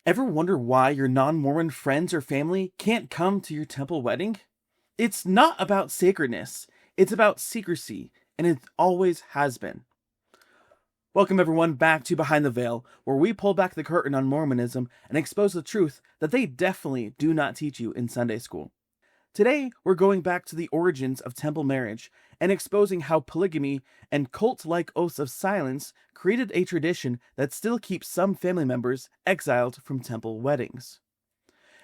Ever wonder why your non-Mormon friends or family can't come to your temple wedding? It's not about sacredness, it's about secrecy, and it always has been. Welcome everyone back to Behind the Veil, where we pull back the curtain on Mormonism and expose the truth that they definitely do not teach you in Sunday school. Today, we're going back to the origins of temple marriage and exposing how polygamy and cult-like oaths of silence created a tradition that still keeps some family members exiled from temple weddings.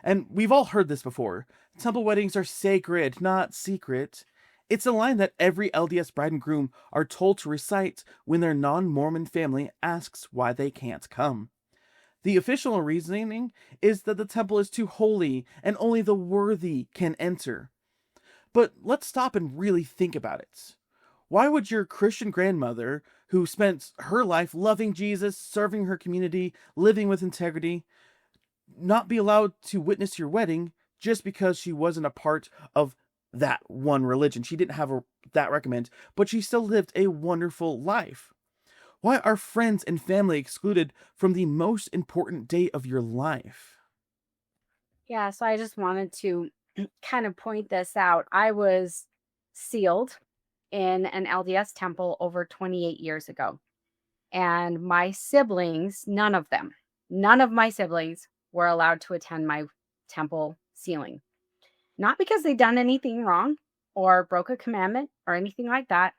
And we've all heard this before. Temple weddings are sacred, not secret. It's a line that every LDS bride and groom are told to recite when their non-Mormon family asks why they can't come. The official reasoning is that the temple is too holy and only the worthy can enter. But let's stop and really think about it. Why would your Christian grandmother, who spent her life loving Jesus, serving her community, living with integrity, not be allowed to witness your wedding just because she wasn't a part of that one religion? She didn't have that recommend, but she still lived a wonderful life. Why are friends and family excluded from the most important day of your life? Yeah, so I just wanted to kind of point this out. I was sealed in an LDS temple over 28 years ago. And my siblings, none of my siblings were allowed to attend my temple sealing. Not because they'd done anything wrong or broke a commandment or anything like that.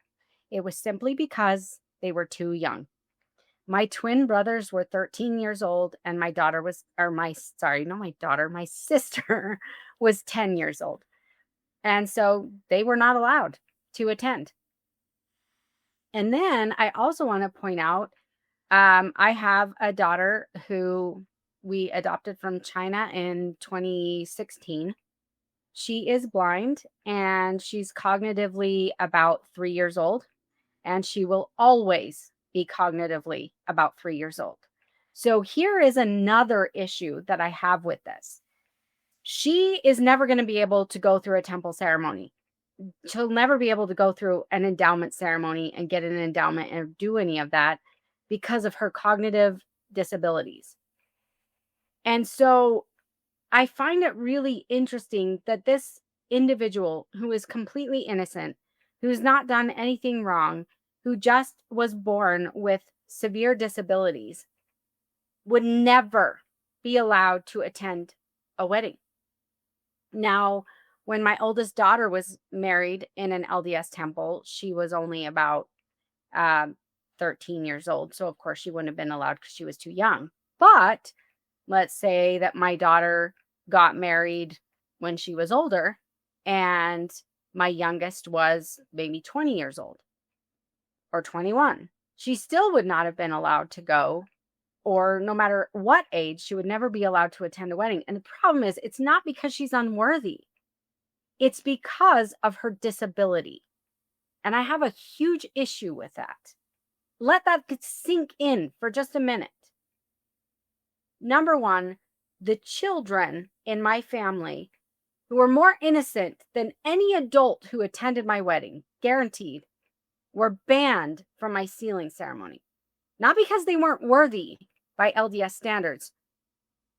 It was simply because they were too young. My twin brothers were 13 years old, and my daughter was, or my, sorry, not my daughter, my sister was 10 years old. And so they were not allowed to attend. And then I also want to point out, I have a daughter who we adopted from China in 2016. She is blind and she's cognitively about 3 years old, and she will always be cognitively about 3 years old. So here is another issue that I have with this. She is never going to be able to go through a temple ceremony. She'll never be able to go through an endowment ceremony and get an endowment and do any of that because of her cognitive disabilities. And so I find it really interesting that this individual who is completely innocent, who's not done anything wrong, who just was born with severe disabilities, would never be allowed to attend a wedding. Now, when my oldest daughter was married in an LDS temple, she was only about 13 years old. So, of course, she wouldn't have been allowed because she was too young. But let's say that my daughter got married when she was older and my youngest was maybe 20 years old or 21. She still would not have been allowed to go, or no matter what age, she would never be allowed to attend a wedding. And the problem is, it's not because she's unworthy. It's because of her disability. And I have a huge issue with that. Let that sink in for just a minute. Number one, the children in my family who were more innocent than any adult who attended my wedding, guaranteed, were banned from my sealing ceremony. Not because they weren't worthy by LDS standards,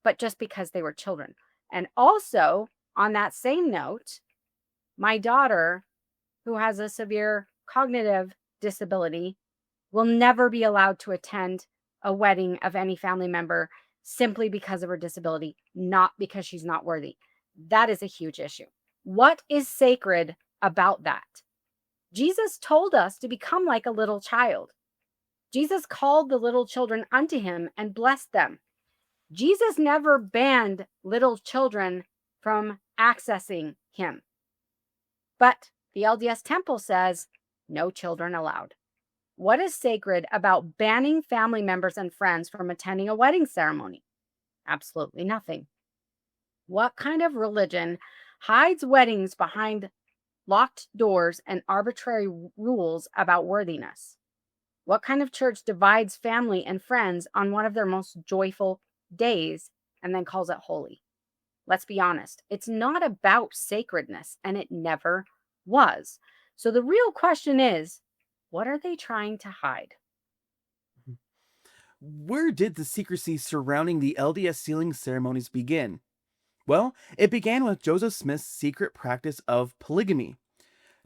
but just because they were children. And also, on that same note, my daughter, who has a severe cognitive disability, will never be allowed to attend a wedding of any family member simply because of her disability, not because she's not worthy. That is a huge issue. What is sacred about that? Jesus told us to become like a little child. Jesus called the little children unto him and blessed them. Jesus never banned little children from accessing him. But the LDS temple says no children allowed. What is sacred about banning family members and friends from attending a wedding ceremony? Absolutely nothing. What kind of religion hides weddings behind locked doors and arbitrary rules about worthiness? What kind of church divides family and friends on one of their most joyful days and then calls it holy? Let's be honest. It's not about sacredness, and it never was. So the real question is, what are they trying to hide? where did the secrecy surrounding the LDS sealing ceremonies begin? Well, it began with Joseph Smith's secret practice of polygamy.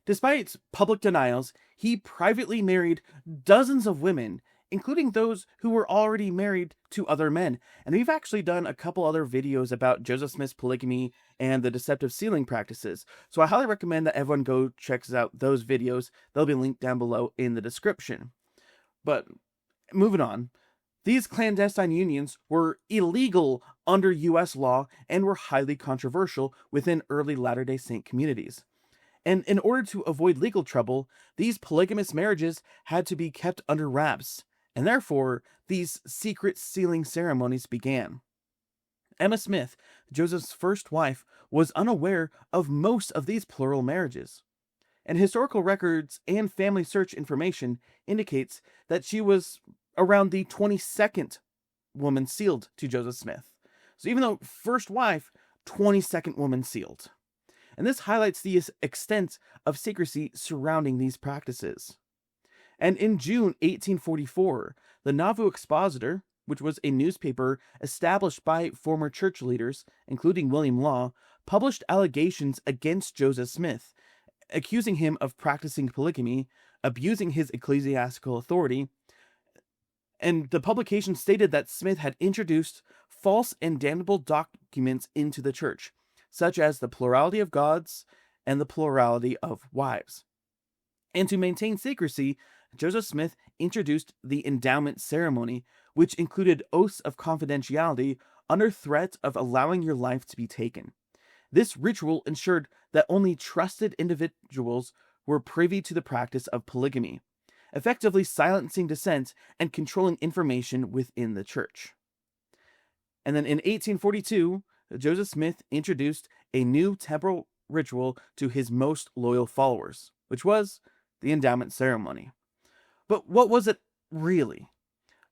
Despite public denials, he privately married dozens of women, including those who were already married to other men. And we've actually done a couple other videos about Joseph Smith's polygamy and the deceptive sealing practices. So I highly recommend that everyone go checks out those videos. They'll be linked down below in the description. But moving on, these clandestine unions were illegal under US law and were highly controversial within early Latter-day Saint communities. And in order to avoid legal trouble, these polygamous marriages had to be kept under wraps, and therefore these secret sealing ceremonies began. Emma Smith, Joseph's first wife, was unaware of most of these plural marriages. And historical records and family search information indicates that she was around the 22nd woman sealed to Joseph Smith. So even though first wife, 22nd woman sealed. And this highlights the extent of secrecy surrounding these practices. And in June 1844, the Nauvoo Expositor, which was a newspaper established by former church leaders, including William Law, published allegations against Joseph Smith, accusing him of practicing polygamy, abusing his ecclesiastical authority, and the publication stated that Smith had introduced false and damnable documents into the church, such as the plurality of gods and the plurality of wives. And to maintain secrecy, Joseph Smith introduced the Endowment ceremony, which included oaths of confidentiality under threat of allowing your life to be taken. This ritual ensured that only trusted individuals were privy to the practice of polygamy, effectively silencing dissent and controlling information within the church. And then in 1842, Joseph Smith introduced a new temporal ritual to his most loyal followers, which was the Endowment ceremony. But what was it really?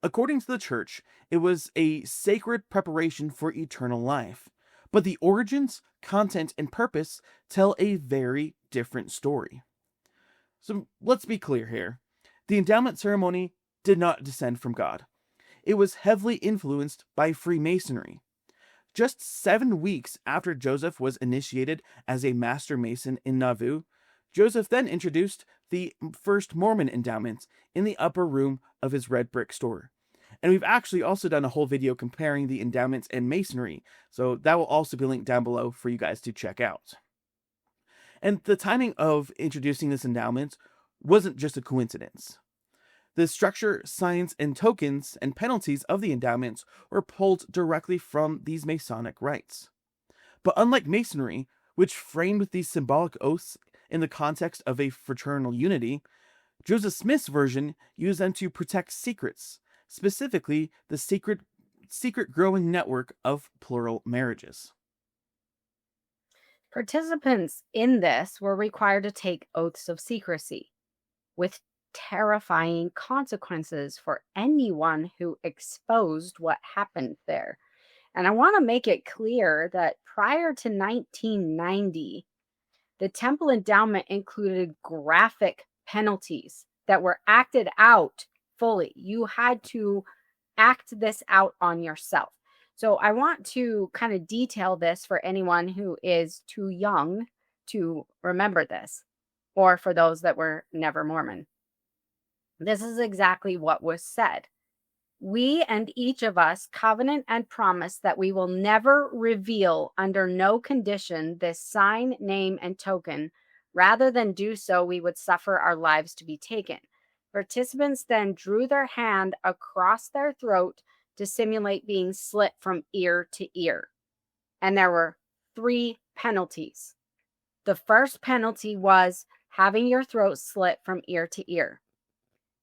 According to the church, it was a sacred preparation for eternal life. But the origins, content, and purpose tell a very different story. So let's be clear here. The Endowment ceremony did not descend from God. It was heavily influenced by Freemasonry. Just 7 weeks after Joseph was initiated as a Master Mason in Nauvoo, Joseph then introduced the first Mormon endowments in the upper room of his red brick store. And we've actually also done a whole video comparing the endowments and Masonry, so that will also be linked down below for you guys to check out. And the timing of introducing this endowment wasn't just a coincidence. The structure, signs, and tokens and penalties of the endowments were pulled directly from these Masonic rites. But unlike Masonry, which framed these symbolic oaths in the context of a fraternal unity, Joseph Smith's version used them to protect secrets, specifically the secret growing network of plural marriages. Participants in this were required to take oaths of secrecy, with terrifying consequences for anyone who exposed what happened there. And I want to make it clear that prior to 1990, the temple endowment included graphic penalties that were acted out fully. You had to act this out on yourself. So I want to kind of detail this for anyone who is too young to remember this, or for those that were never Mormon. This is exactly what was said. We and each of us covenant and promise that we will never reveal under no condition this sign, name, and token. Rather than do so, we would suffer our lives to be taken. Participants then drew their hand across their throat to simulate being slit from ear to ear. And there were 3 penalties. The first penalty was having your throat slit from ear to ear.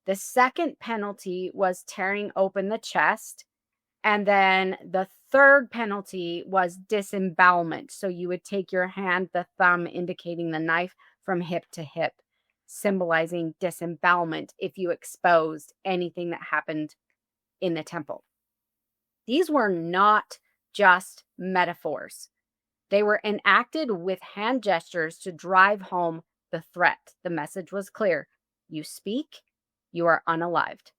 The second penalty was tearing open the chest. And then the third penalty was disembowelment. So you would take your hand, the thumb indicating the knife, from hip to hip, symbolizing disembowelment if you exposed anything that happened in the temple. These were not just metaphors. They were enacted with hand gestures to drive home the threat. The message was clear. You speak, you are unalived.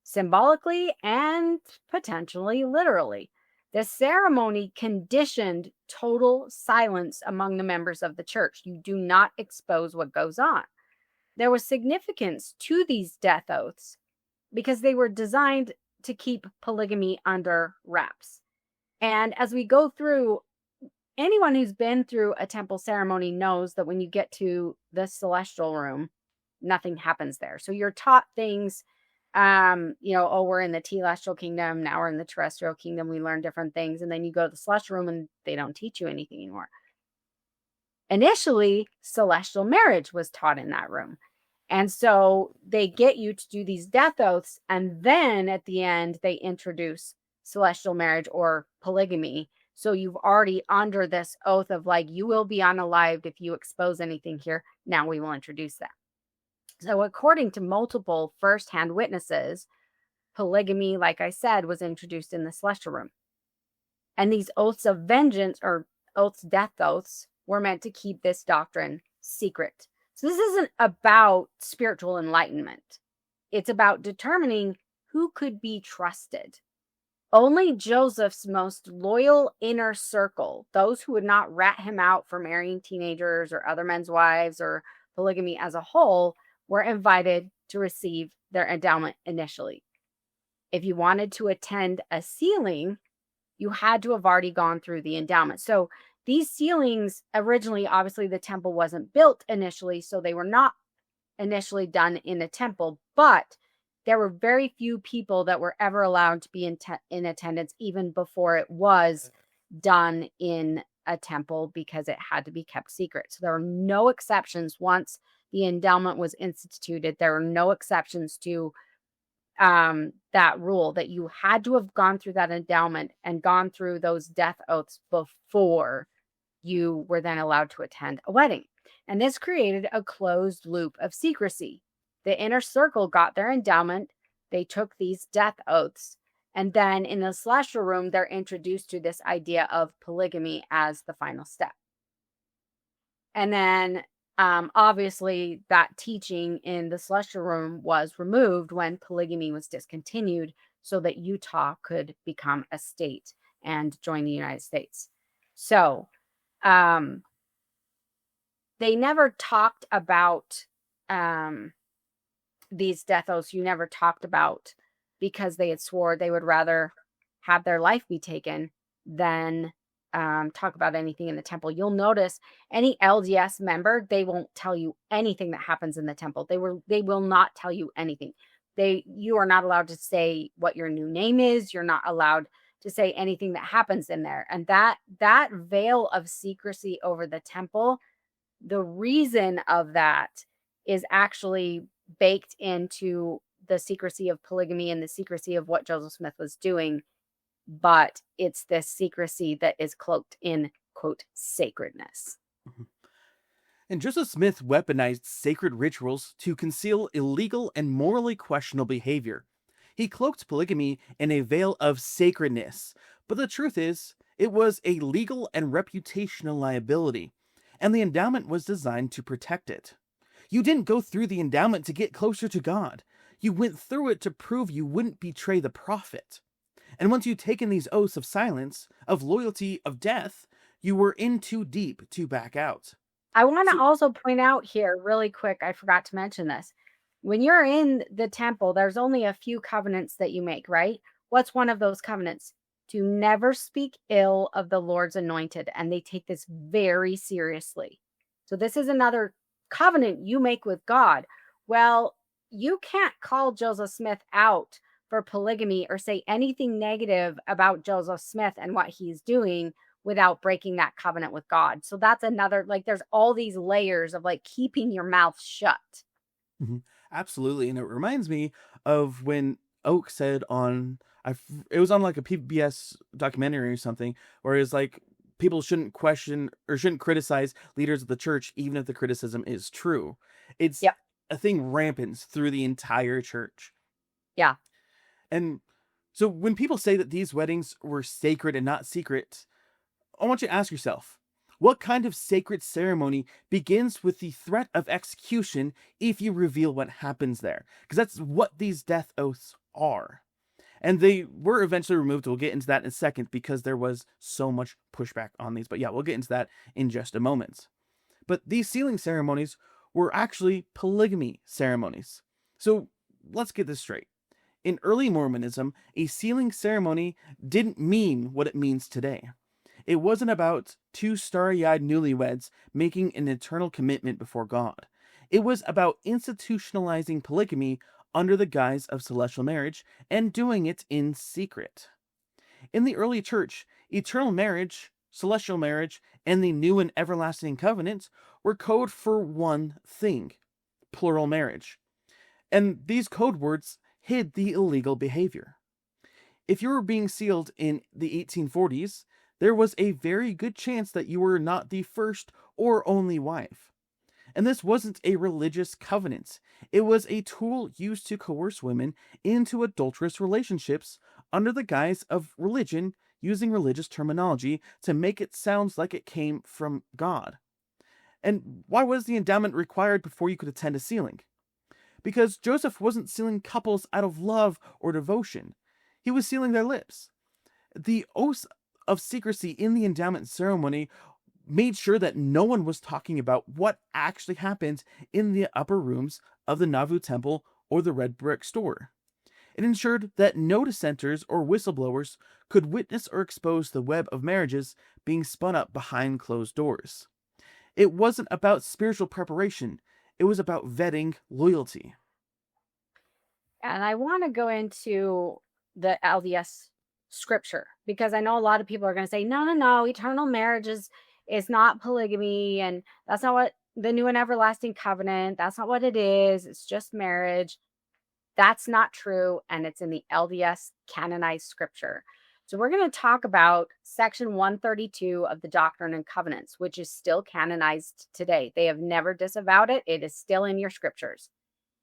symbolically and potentially literally. The ceremony conditioned total silence among the members of the church. You do not expose what goes on. There was significance to these death oaths because they were designed to keep polygamy under wraps. And as we go through, anyone who's been through a temple ceremony knows that when you get to the celestial room, nothing happens there. So you're taught things, oh, we're in the telestial kingdom, now we're in the terrestrial kingdom, we learn different things, and then you go to the celestial room and they don't teach you anything anymore. Initially, celestial marriage was taught in that room. And so they get you to do these death oaths, and then at the end, they introduce celestial marriage or polygamy. So you've already under this oath of like, you will be unalived if you expose anything here. Now we will introduce that. So according to multiple firsthand witnesses, polygamy, like I said, was introduced in the celestial room. And these oaths of vengeance, or death oaths, were meant to keep this doctrine secret. So this isn't about spiritual enlightenment. It's about determining who could be trusted. Only Joseph's most loyal inner circle, those who would not rat him out for marrying teenagers or other men's wives or polygamy as a whole, were invited to receive their endowment initially. If you wanted to attend a sealing, you had to have already gone through the endowment. So these sealings, originally, obviously the temple wasn't built initially, so they were not initially done in a temple, but there were very few people that were ever allowed to be in attendance, even before it was done in a temple, because it had to be kept secret. So there are no exceptions. Once the endowment was instituted, there are no exceptions to that rule, that you had to have gone through that endowment and gone through those death oaths before you were then allowed to attend a wedding. And this created a closed loop of secrecy. The inner circle got their endowment, they took these death oaths, and then in the celestial room, they're introduced to this idea of polygamy as the final step. And then obviously that teaching in the celestial room was removed when polygamy was discontinued, so that Utah could become a state and join the United States. So they never talked about these death oaths. You never talked about, because they had swore they would rather have their life be taken than talk about anything in the temple. You'll notice any LDS member, they won't tell you anything that happens in the temple. They will not tell you anything. You are not allowed to say what your new name is. You're not allowed to say anything that happens in there. And that veil of secrecy over the temple, the reason of that is actually baked into the secrecy of polygamy and the secrecy of what Joseph Smith was doing. But it's this secrecy that is cloaked in, quote, sacredness. And Joseph Smith weaponized sacred rituals to conceal illegal and morally questionable behavior. He cloaked polygamy in a veil of sacredness, but the truth is, it was a legal and reputational liability, and the endowment was designed to protect it. You didn't go through the endowment to get closer to God. You went through it to prove you wouldn't betray the prophet. And once you'd taken these oaths of silence, of loyalty, of death, you were in too deep to back out. I want to also point out here really quick, I forgot to mention this. When you're in the temple, there's only a few covenants that you make, right? What's one of those covenants? To never speak ill of the Lord's anointed. And they take this very seriously. So this is another covenant you make with God. Well, you can't call Joseph Smith out for polygamy or say anything negative about Joseph Smith and what he's doing without breaking that covenant with God. So that's another, like, there's all these layers of like keeping your mouth shut. Mm-hmm. Absolutely. And it reminds me of when Oak said it was on like a PBS documentary or something, where it's like, people shouldn't question or shouldn't criticize leaders of the church, even if the criticism is true. It's a thing rampant through the entire church. Yeah. And so when people say that these weddings were sacred and not secret, I want you to ask yourself, What kind of sacred ceremony begins with the threat of execution if you reveal what happens there? Because that's what these death oaths are. And they were eventually removed. We'll get into that in a second because there was so much pushback on these. But yeah, we'll get into that in just a moment. But these sealing ceremonies were actually polygamy ceremonies. So let's get this straight. In early Mormonism, a sealing ceremony didn't mean what it means today. It wasn't about two starry-eyed newlyweds making an eternal commitment before God. It was about institutionalizing polygamy under the guise of celestial marriage and doing it in secret. In the early church, eternal marriage, celestial marriage, and the new and everlasting covenant were code for one thing: plural marriage. And these code words hid the illegal behavior. If you were being sealed in the 1840s, there was a very good chance that you were not the first or only wife. And this wasn't a religious covenant. It was a tool used to coerce women into adulterous relationships under the guise of religion, using religious terminology to make it sound like it came from God. And why was the endowment required before you could attend a sealing? Because Joseph wasn't sealing couples out of love or devotion. He was sealing their lips. The oath of secrecy in the endowment ceremony made sure that no one was talking about what actually happened in the upper rooms of the Nauvoo Temple or the Red Brick Store. It ensured that no dissenters or whistleblowers could witness or expose the web of marriages being spun up behind closed doors. It wasn't about spiritual preparation. It was about vetting loyalty. And I want to go into the LDS scripture because I know a lot of people are going to say, no, eternal marriage is not polygamy, and that's not what the new and everlasting covenant, that's not what it is. It's just marriage. That's not true, and it's in the LDS canonized scripture. So we're going to talk about section 132 of the Doctrine and Covenants, which is still canonized today. They have never disavowed it. It is still in your scriptures.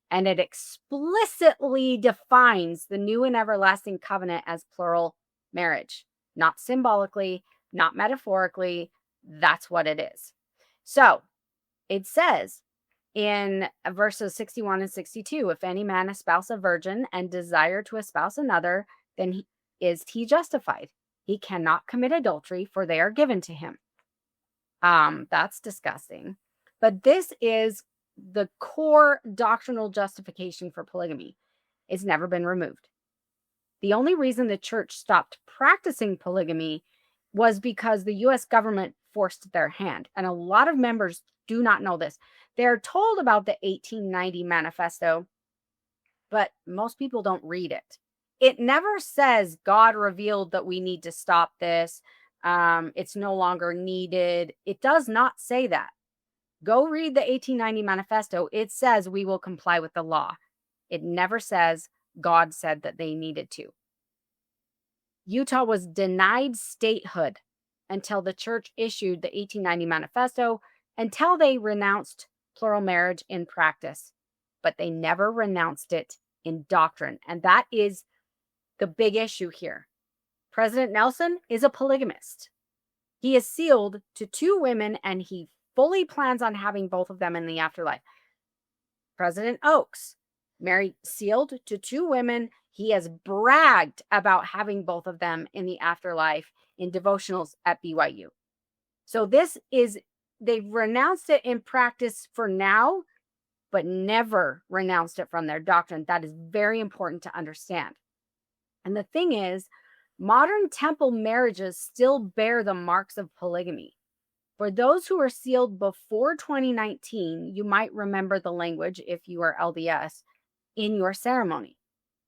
And it explicitly defines the new and everlasting covenant as plural marriage, not symbolically, not metaphorically. That's what it is. So it says in verses 61 and 62, if any man espouse a virgin and desire to espouse another, then is he justified? He cannot commit adultery, for they are given to him. That's disgusting. But this is the core doctrinal justification for polygamy. It's never been removed. The only reason the church stopped practicing polygamy was because the U.S. government forced their hand. And a lot of members do not know this. They're told about the 1890 manifesto, but most people don't read it. It never says God revealed that we need to stop this. It's no longer needed. It does not say that. Go read the 1890 manifesto. It says we will comply with the law. It never says God said that they needed to. Utah was denied statehood until the church issued the 1890 manifesto, until they renounced plural marriage in practice. But they never renounced it in doctrine. And that is the big issue here. President Nelson is a polygamist. He is sealed to 2 women, and he fully plans on having both of them in the afterlife. President Oaks, married, sealed to 2 women. He has bragged about having both of them in the afterlife in devotionals at BYU. So they've renounced it in practice for now, but never renounced it from their doctrine. That is very important to understand. And the thing is, modern temple marriages still bear the marks of polygamy. For those who are sealed before 2019, you might remember the language, if you are LDS, in your ceremony.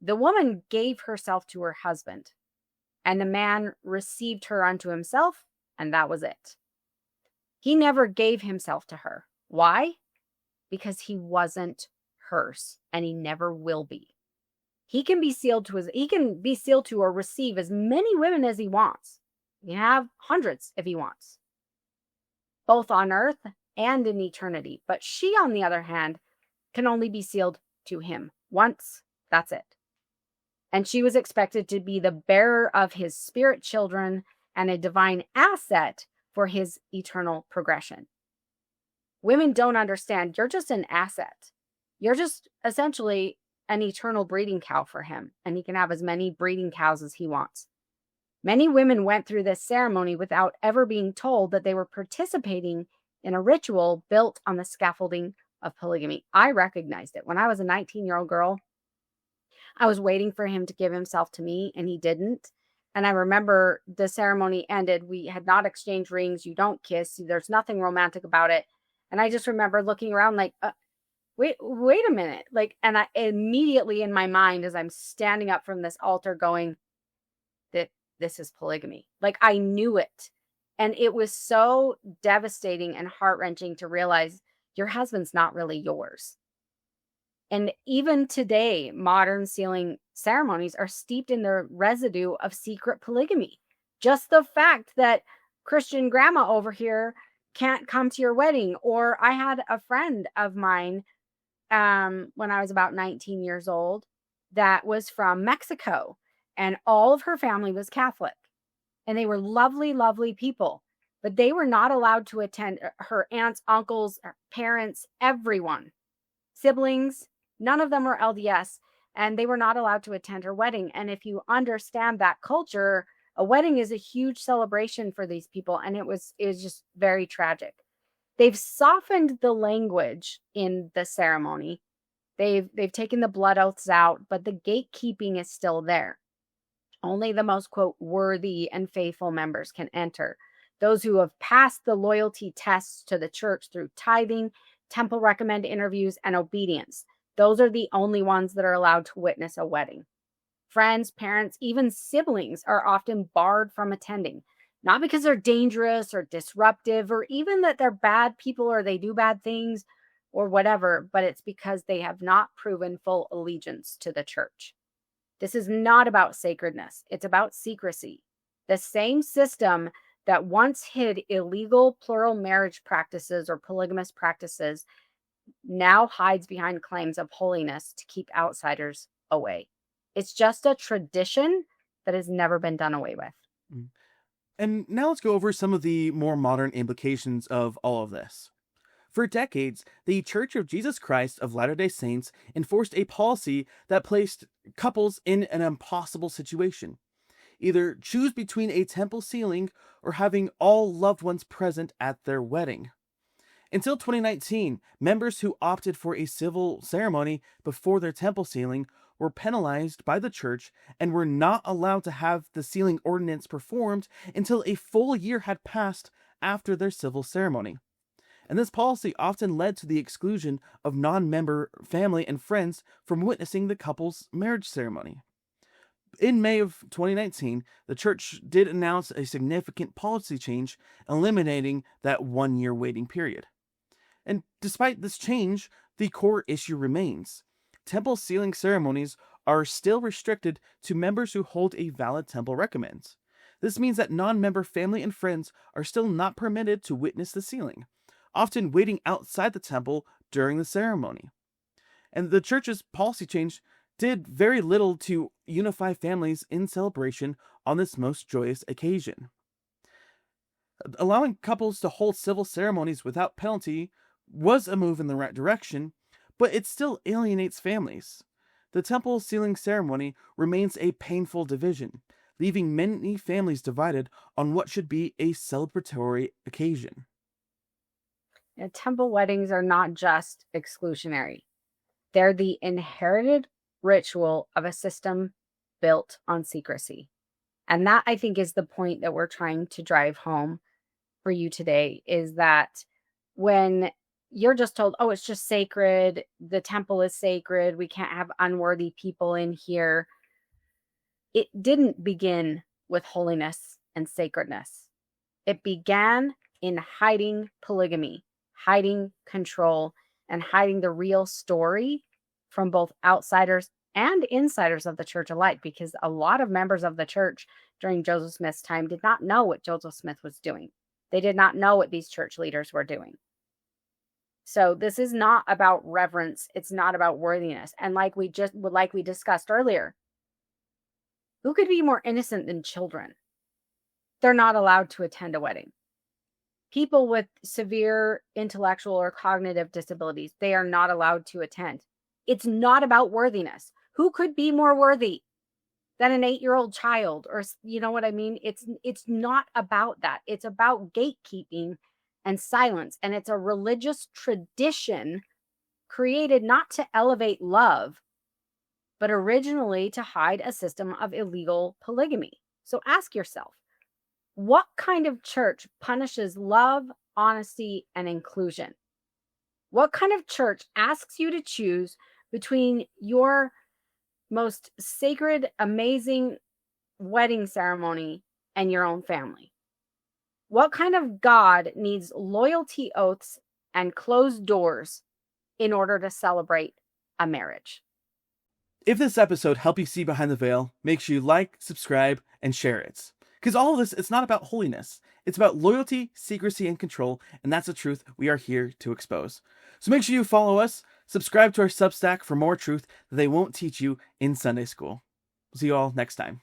The woman gave herself to her husband, and the man received her unto himself, and that was it. He never gave himself to her. Why? Because he wasn't hers, and he never will be. He can be sealed to or receive as many women as he wants. He can have hundreds if he wants, both on earth and in eternity. But she, on the other hand, can only be sealed to him once. That's it. And she was expected to be the bearer of his spirit children and a divine asset for his eternal progression. Women don't understand. You're just an asset. You're just essentially an eternal breeding cow for him, and he can have as many breeding cows as he wants. Many women went through this ceremony without ever being told that they were participating in a ritual built on the scaffolding of polygamy. I recognized it. When I was a 19-year-old girl, I was waiting for him to give himself to me, and he didn't. And I remember the ceremony ended. We had not exchanged rings. You don't kiss. There's nothing romantic about it. And I just remember looking around like, wait a minute. Like, and I immediately in my mind, as I'm standing up from this altar going, that this is polygamy. Like, I knew it. And it was so devastating and heart-wrenching to realize your husband's not really yours. And even today, modern sealing ceremonies are steeped in the residue of secret polygamy. Just the fact that Christian grandma over here can't come to your wedding. Or I had a friend of mine when I was about 19 years old that was from Mexico, and all of her family was Catholic. And they were lovely, lovely people. But they were not allowed to attend. Her aunts, uncles, parents, everyone, siblings, none of them were LDS, and they were not allowed to attend her wedding. And if you understand that culture, a wedding is a huge celebration for these people, and it was just very tragic. They've softened the language in the ceremony. They've taken the blood oaths out, but the gatekeeping is still there. Only the most, quote, worthy and faithful members can enter. Those who have passed the loyalty tests to the church through tithing, temple recommend interviews, and obedience. Those are the only ones that are allowed to witness a wedding. Friends, parents, even siblings are often barred from attending, not because they're dangerous or disruptive or even that they're bad people or they do bad things or whatever, but it's because they have not proven full allegiance to the church. This is not about sacredness. It's about secrecy. The same system that once hid illegal plural marriage practices or polygamous practices now hides behind claims of holiness to keep outsiders away. It's just a tradition that has never been done away with. And now let's go over some of the more modern implications of all of this. For decades, the Church of Jesus Christ of Latter-day Saints enforced a policy that placed couples in an impossible situation. Either choose between a temple sealing or having all loved ones present at their wedding. Until 2019, members who opted for a civil ceremony before their temple sealing were penalized by the church and were not allowed to have the sealing ordinance performed until a full year had passed after their civil ceremony. And this policy often led to the exclusion of non-member family and friends from witnessing the couple's marriage ceremony. In May of 2019, the church did announce a significant policy change, eliminating that 1-year waiting period. And despite this change, the core issue remains. Temple sealing ceremonies are still restricted to members who hold a valid temple recommend. This means that non-member family and friends are still not permitted to witness the sealing, often waiting outside the temple during the ceremony. And the church's policy change did very little to unify families in celebration on this most joyous occasion. Allowing couples to hold civil ceremonies without penalty was a move in the right direction, but it still alienates families. The temple sealing ceremony remains a painful division, leaving many families divided on what should be a celebratory occasion. Temple weddings are not just exclusionary. They're the inherited ritual of a system built on secrecy. And that, I think, is the point that we're trying to drive home for you today, is that when you're just told, oh, it's just sacred, the temple is sacred, we can't have unworthy people in here. It didn't begin with holiness and sacredness. It began in hiding polygamy, hiding control, and hiding the real story from both outsiders and insiders of the church alike, because a lot of members of the church during Joseph Smith's time did not know what Joseph Smith was doing. They did not know what these church leaders were doing. So this is not about reverence. It's not about worthiness. And like we discussed earlier, who could be more innocent than children? They're not allowed to attend a wedding. People with severe intellectual or cognitive disabilities, they are not allowed to attend. It's not about worthiness. Who could be more worthy than an 8-year-old child? Or, you know what I mean? It's not about that. It's about gatekeeping and silence. And it's a religious tradition created not to elevate love, but originally to hide a system of illegal polygamy. So ask yourself, what kind of church punishes love, honesty, and inclusion? What kind of church asks you to choose between your most sacred, amazing wedding ceremony and your own family? What kind of God needs loyalty oaths and closed doors in order to celebrate a marriage? If this episode helped you see behind the veil, make sure you like, subscribe, and share it. Because all of this, it's not about holiness. It's about loyalty, secrecy, and control, and that's the truth we are here to expose. So make sure you follow us, subscribe to our Substack for more truth that they won't teach you in Sunday school. We'll see you all next time.